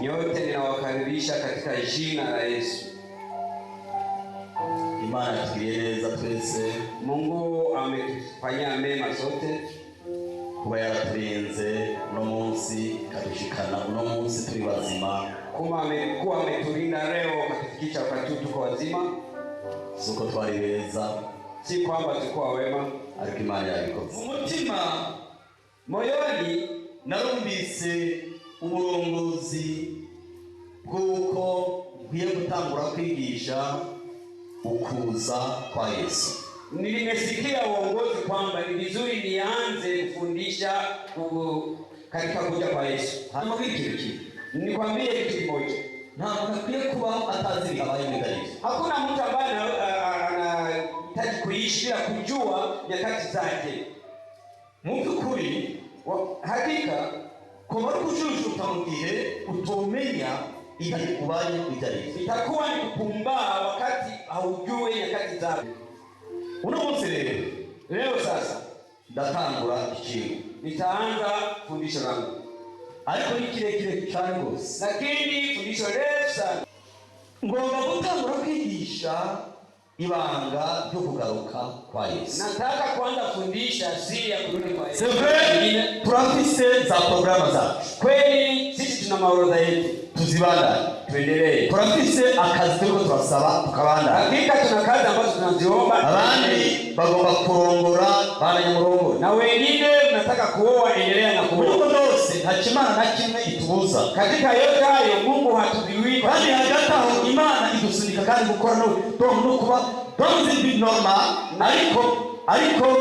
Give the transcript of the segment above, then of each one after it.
Nyote ninawakaribisha katika jina la Yesu. Imana tukieleza twese, Mungu ametufanyia mema sote, kuba yaraturinze no munsi kadushikana no munsi turi bazima, kuma amekuwa ametulinda leo katika wakati tuko wazima. Suko twari beza, si kwamba tulikuwa wema, ariko Imana yabikoze. Umutima moyoni narumvise uburongozi bw'uko nkwiye gutangura kwigisha ukuza kwa Yesu. Nilimesikia uongozi kwamba ni vizuri nianze kufundisha katika kuja kwa Yesu. Hano wiki nikwambie kitu kimoja, nta muntu akwiye kuba atazi abaye mwigarije. Hakuna mtu ambaye anahitaji kuishi bila kujua nyakati zake. Mukuri hakika kuba kujujuta mu gihe utomenya igihe kubaye mwigarije, itakuwa ni kupumbaa wakati haujui nyakati zake. Uno munsi leo sasa ndatangura ikintu, nitaanza fundisho langu, ariko ni kirekire cyane rwose, lakini fundisho refu sana. Ngomba gutangura kwigisha ibanga ryo kugaruka kwa Yesu. Nataka kuanza fundisha siri ya kurudi kwa Yesu. Turafise za programa zacu. Kweli sisi tuna maorodha yetu, tuzibanda tuendelee. Turafise akazi turiko turasaba tukabanda. Hakika tuna kazi ambazo tunaziomba. Abandi bagomba kurongora bana nyamurongo, na wengine mnataka kuoa, endelea na kuoa. Mungu dose ntakimana na kimwe itubuza. Katika yote hayo Mungu hatuziwi, kandi hagati aho Imana idusunika kandi gukora no kuba don't normal, ariko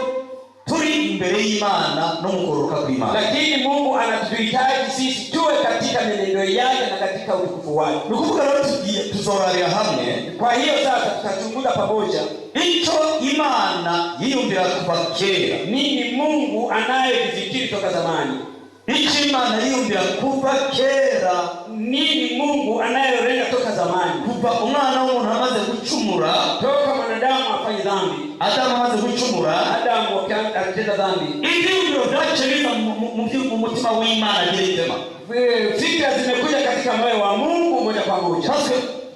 turi imbere y'Imana no mukoroka kw'Imana. Lakini Mungu anatuhitaji sisi tuwe katika menendo yake na katika utukufu wake. Nukuvuga leo tuzorarira hamwe. Kwa hiyo sasa tutachunguza pamoja ico Imana yiyumvira kuva kera, nini Mungu anayevifikiri toka zamani. Ico Imana yiyumvira kuva kera, nini Mungu anayolenga toka zamani. Kuva umwana w'umuntu amaze gucumura, toka mwanadamu afanye dhambi, Adamu amaze gucumura, Adamu akatenda dhambi, ibyo byaciriza mu mutima w'Imana direct. Fikra zimekuja katika moyo wa Mungu moja kwa moja.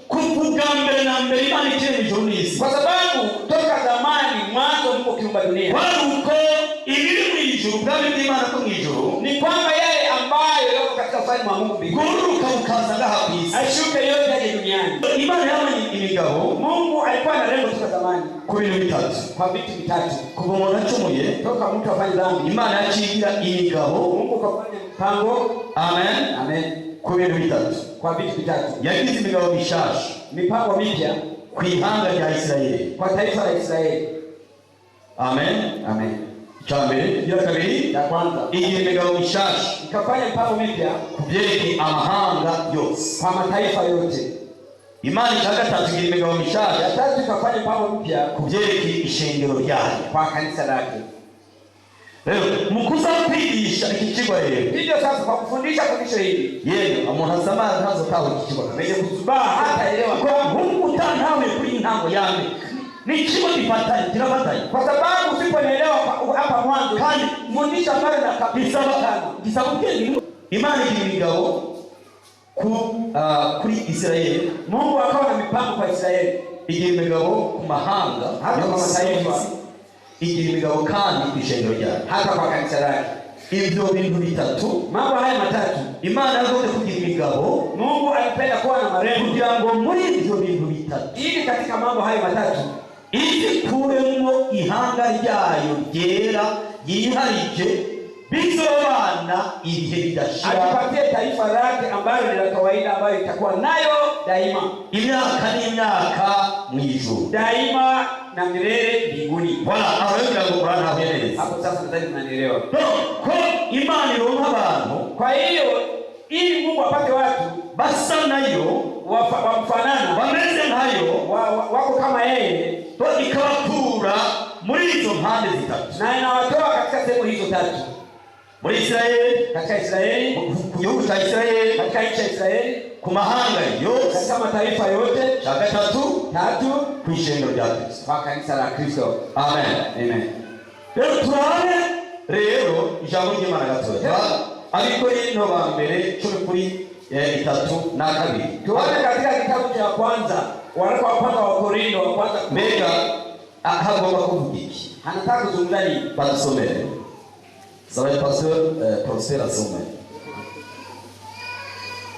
Kuvuga mbele na mbele Imana ikirema ijuru n'isi, kwa sababu toka zamani mwanzo Mungu kiumba dunia, waruko ibiri mu ijuru bw'abiri bw'Imana ko mu ijuru, ni kwamba yale ambayo yako katika ufalme wa Mungu mbinguni guruka ukaza ngaha ku isi, ashuke yote aje duniani. Imana yabonye imigabo, Mungu alikuwa na lengo toka zamani ku bintu bitatu, kwa vitu vitatu. Kuva umuntu acumuye, toka mtu afanye dhambi, Imana yacigira imigabo, Mungu kafanya mpango, amen, amen, ku bintu bitatu, kwa vitu vitatu. Yagize imigabo mishasha, mipango mipya ku ihanga rya Israeli, kwa taifa la Israeli, amen, amen. Chambere ya kabiri, ya kwanza, iyi migabo mishasha ikafanya mpango mipya kubyereke amahanga yose, kwa mataifa yote. Imana ya gatatu igira imigabo mishasha, ya tatu ikafanya mpango mpya kubyereke ishengero ryayo, kwa kanisa lake. Leo mukuza kwigisha iki kigo rero, hivyo sasa kwa kufundisha fundisho hili, yeye umuntu asama ntazo taho iki kigo mwenye kuzubaa hata elewa kwa Mungu utantawe kuri intango yame ni kigo kirafatanye, kwa sababu usipoelewa hapa mwanzo kandi fundisha mbele na kabisa gisaba ubwenge. Imana igira imigabo kuri Israeli. Mungu akawa na mipango kwa Israeli. Igira imigabo ku mahanga, hata kwa mataifa. Igira imigabo kandi ku ishengero ryayo, hata kwa kanisa lake. Ibyo bintu bitatu, mambo haya matatu, Imana yagombye kugira imigabo. Mungu alipenda kuwa na marengo kugira ngo muri ibyo bintu bitatu, ili katika mambo haya matatu ikuremo ihanga ryayo ryera yiharije bizobana ibihe bidashira, atupatie taifa lake ambalo ni la kawaida, ambayo itakuwa nayo daima, imyaka n'imyaka mu ijuru, daima na milele mbinguni. Wala aweza kuona hapo. Sasa nadhani mnanielewa. Kwa imani ironka abantu, kwa hiyo ili Mungu apate watu basa nayo, wamfanana, bameze nayo, wako kama yeye, to ikabakura muri izo mpande zitatu, na inawatoa katika sehemu hizo tatu, muri Israeli, katika Israeli, ku gihugu cha Israeli, katika nchi ya Israeli, ku mahanga yose, katika mataifa yote, cha gatatu ku ishengero rya Kristo, kwa kanisa la Kristo. Amen, amen. Rero turabe rero ijambo ry'Imana gatoya, ariko rino ba mbere 10:3-2. Tuone katika kitabu cha kwanza, waraka wa kwanza wa Korinto wa kwanza. Mbega hagomba kuvuga iki? Anataka kuzungumza nini? Badusomere. Sawa pastor Prosper asome.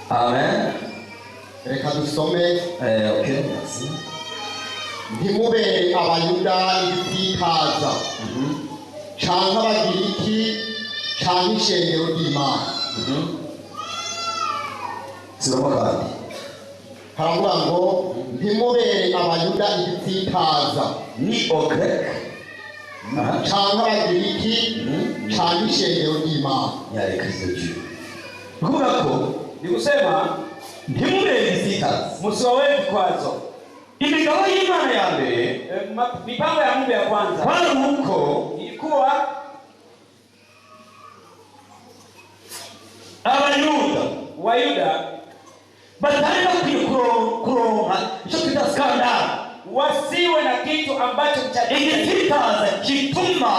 Amen. Reka dusome. Okay, merci. Ntimube abayuda ibitikaza, canke abagiriki, canke ishengero ry'Imana. Siramo kandi haravuga ngo ntimube abayuda ibitikaza, ni Ogrek, canke abagiriki, canke ishengero ry'Imana. yari Kristo Jew. Kuvuga ko ni kusema ntimube ibitikaza, musiwawe vikwazo. Imigabo y'Imana ya mbere, mipango ya Mungu ya kwanza, kwani uko ilikuwa Wayuda batari bakwiye kuronka icyo twita skandal, wasiwe na kitu ambacho igitikaza kituma